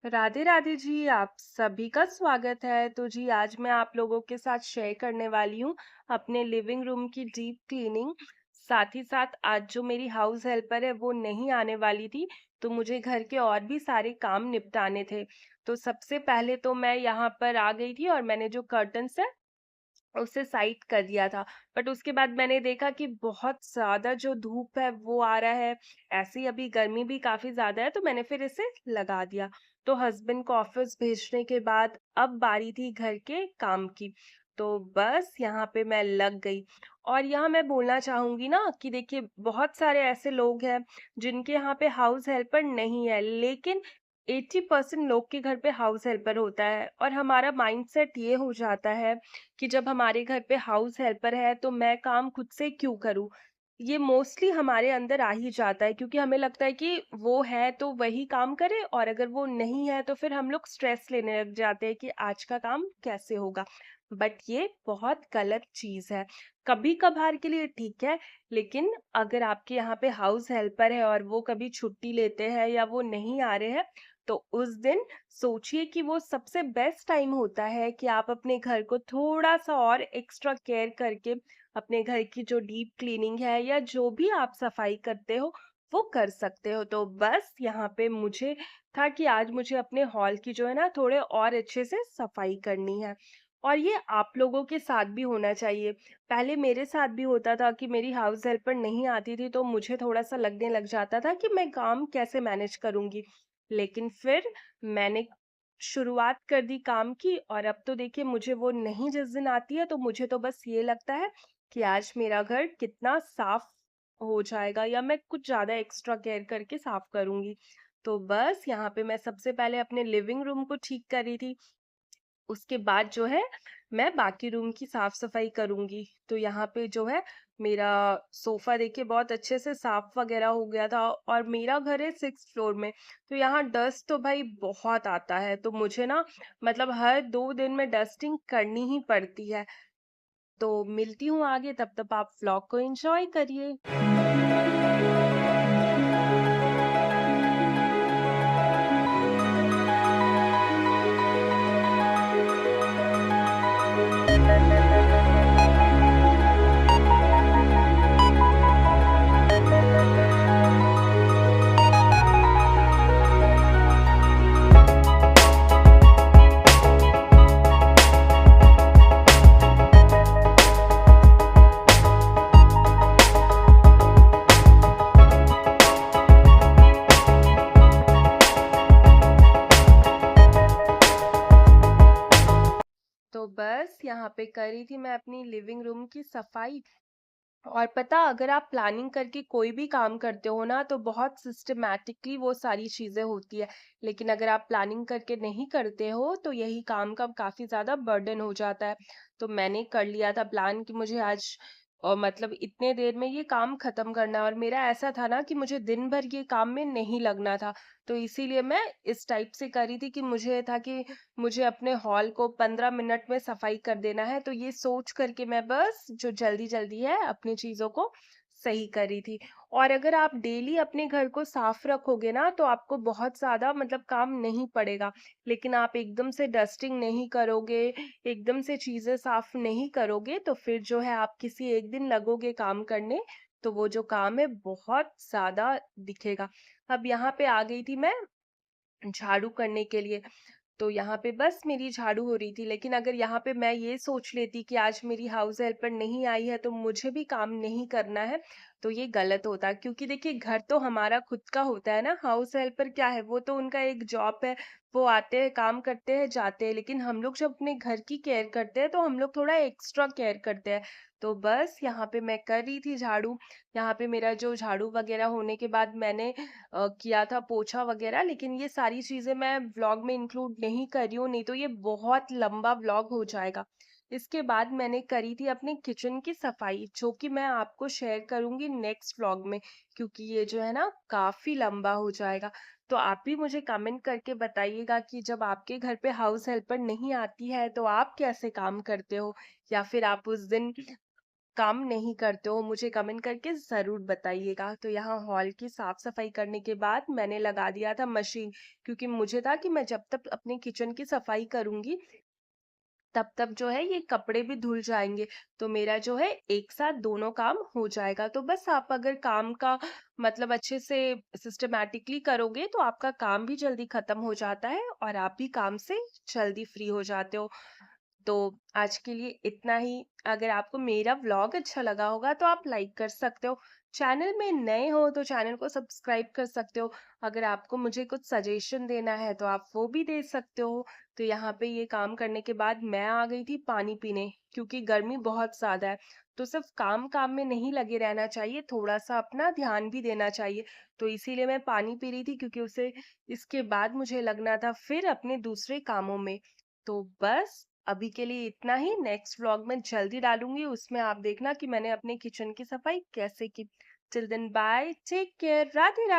राधे राधे जी, आप सभी का स्वागत है। तो जी आज मैं आप लोगों के साथ शेयर करने वाली हूँ अपने लिविंग रूम की डीप क्लीनिंग। साथ ही साथ आज जो मेरी हाउस हेल्पर है वो नहीं आने वाली थी, तो मुझे घर के और भी सारे काम निपटाने थे। तो सबसे पहले तो मैं यहाँ पर आ गई थी और मैंने जो कर्टन्स है उसे साइड कर दिया था। बट उसके बाद मैंने देखा कि बहुत ज़्यादा जो धूप है वो आ रहा है, ऐसे ही अभी गर्मी भी काफ़ी ज़्यादा है, तो मैंने फिर इसे लगा दिया। तो हस्बैंड को ऑफिस भेजने के बाद अब बारी थी घर के काम की। तो बस यहाँ पे मैं लग गई। और यहाँ मैं बोलना चाहूँगी ना कि देखिए बहुत सारे ऐसे लोग हैं जिनके यहाँ पे हाउस हेल्पर नहीं है, लेकिन 80% लोग के घर पे हाउस हेल्पर होता है और हमारा माइंडसेट ये हो जाता है कि जब हमारे घर पे हाउस हेल्पर है तो मैं काम खुद से क्यों करूँ? ये मोस्टली हमारे अंदर आ ही जाता है, क्योंकि हमें लगता है कि वो है तो वही काम करे, और अगर वो नहीं है तो फिर हम लोग स्ट्रेस लेने लग जाते हैं कि आज का काम कैसे होगा। बट ये बहुत गलत चीज़ है। कभी-कभार के लिए ठीक है, लेकिन अगर आपके यहाँ पे हाउस हेल्पर है और वो कभी छुट्टी लेते हैं या वो नहीं आ रहे हैं, तो उस दिन सोचिए कि वो सबसे बेस्ट टाइम होता है कि आप अपने घर को थोड़ा-सा और एक्स्ट्रा केयर करके अपने घर की जो डीप क्लीनिंग है या जो भी आप सफाई करते हो, वो कर सकते हो। तो बस यहाँ पे मुझे था कि आज मुझे अपने हॉल की जो है ना थोड़े और अच्छे से सफाई करनी है। और ये आप लोगों के साथ भी होना चाहिए। पहले मेरे साथ भी होता था कि मेरी हाउस हेल्पर नहीं आती थी, तो मुझे थोड़ा-सा लगने लग जाता था कि मैं काम कैसे मैनेज करूँगी। लेकिन फिर मैंने शुरुआत कर दी काम की, और अब तो देखिए मुझे वो नहीं जिस दिन आती है तो मुझे तो बस ये लगता है कि आज मेरा घर कितना साफ हो जाएगा या मैं कुछ ज़्यादा एक्स्ट्रा केयर करके साफ करूँगी। तो बस यहाँ पे मैं सबसे पहले अपने लिविंग रूम को ठीक कर रही थी। उसके बाद जो है मैं बाकी रूम की साफ-सफाई करूँगी। तो यहाँ पे जो है मेरा सोफ़ा देखिए बहुत अच्छे से साफ वग़ैरह हो गया था, और मेरा घर है 6th फ्लोर में, तो यहाँ डस्ट तो भाई बहुत आता है। तो मुझे ना मतलब हर 2 दिन में डस्टिंग करनी ही पड़ती है। तो मिलती हूँ आगे, तब तक आप व्लॉग को एन्जॉय करिए। तो बस यहाँ पे कर रही थी मैं अपनी लिविंग रूम की सफाई। और पता, अगर आप प्लानिंग करके कोई भी काम करते हो ना तो बहुत सिस्टमैटिकली वो सारी चीजें होती है। लेकिन अगर आप प्लानिंग करके नहीं करते हो तो यही काम का काफी ज्यादा बर्डन हो जाता है। तो मैंने कर लिया था प्लान कि मुझे आज और मतलब इतने देर में ये काम खत्म करना है, और मेरा ऐसा था ना कि मुझे दिन भर ये काम में नहीं लगना था। तो इसीलिए मैं इस टाइप से करी थी कि मुझे था कि मुझे अपने हॉल को 15 मिनट में सफाई कर देना है, तो ये सोच करके मैं बस जो जल्दी-जल्दी है अपनी चीज़ों को सही करी थी। और अगर आप डेली अपने घर को साफ रखोगे ना तो आपको बहुत ज़्यादा मतलब काम नहीं पड़ेगा। लेकिन आप एकदम से डस्टिंग नहीं करोगे, एकदम से चीज़ें साफ नहीं करोगे, तो फिर जो है आप किसी एक दिन लगोगे काम करने, तो वो जो काम है बहुत ज़्यादा दिखेगा। अब यहाँ पे आ गई थी मैं झाड़ू करने के लिए। तो यहाँ पे बस मेरी झाड़ू हो रही थी, लेकिन अगर यहाँ पे मैं ये सोच लेती कि आज मेरी हाउस हेल्पर नहीं आई है तो मुझे भी काम नहीं करना है, तो ये गलत होता। क्योंकि देखिए घर तो हमारा खुद का होता है ना, हाउस हेल्पर क्या है, वो तो उनका एक जॉब है। वो आते हैं, काम करते हैं, जाते हैं। लेकिन हम लोग जब अपने घर की केयर करते हैं तो हम लोग थोड़ा एक्स्ट्रा केयर करते हैं। तो बस यहाँ पे मैं कर रही थी झाड़ू। यहाँ पे मेरा जो झाड़ू वगैरह होने के बाद मैंने किया था पोछा वगैरह, लेकिन ये सारी चीज़ें मैं व्लॉग में इंक्लूड नहीं कर रही हूँ, नहीं तो ये बहुत लंबा व्लॉग हो जाएगा। इसके बाद मैंने करी थी अपने किचन की सफाई, जो कि मैं आपको शेयर करूँगी नेक्स्ट व्लॉग में, क्योंकि ये जो है ना काफ़ी लंबा हो जाएगा। तो आप भी मुझे कमेंट करके बताइएगा कि जब आपके घर पे हाउस हेल्पर नहीं आती है, तो आप कैसे काम करते हो? या फिर आप उस दिन काम नहीं करते हो, मुझे कमेंट करके ज़रूर बताइएगा। तो यहाँ हॉल की साफ-सफाई करने के बाद मैंने लगा दिया था मशीन, क्योंकि मुझे था कि मैं जब तक अपने किचन की सफाई करूँगी, तब तक जो है ये कपड़े भी धुल जाएँगे, तो मेरा जो है एक साथ दोनों काम हो जाएगा। तो बस आप अगर काम का मतलब अच्छे से सिस्टमैटिकली करोगे, तो आपका काम भी जल्दी खत्म हो जाता है और आप भी काम से जल्दी फ्री हो जाते हो। तो आज के लिए इतना ही। अगर आपको मेरा व्लॉग अच्छा लगा होगा तो आप लाइक कर सकते हो। चैनल में नए हो तो चैनल को सब्सक्राइब कर सकते हो। अगर आपको मुझे कुछ सजेशन देना है तो आप वो भी दे सकते हो। तो यहाँ पे ये काम करने के बाद मैं आ गई थी पानी पीने, क्योंकि गर्मी बहुत ज़्यादा है। तो सिर्फ काम-काम में नहीं लगे रहना चाहिए, थोड़ा-सा अपना ध्यान भी देना चाहिए। तो इसीलिए मैं पानी पी रही थी, क्योंकि उसे इसके बाद मुझे लगना था फिर अपने दूसरे कामों में। तो बस अभी के लिए इतना ही। नेक्स्ट व्लॉग में जल्दी डालूँगी, उसमें आप देखना कि मैंने अपने किचन की सफाई कैसे की। Till then bye, take care, Radhe Radhe.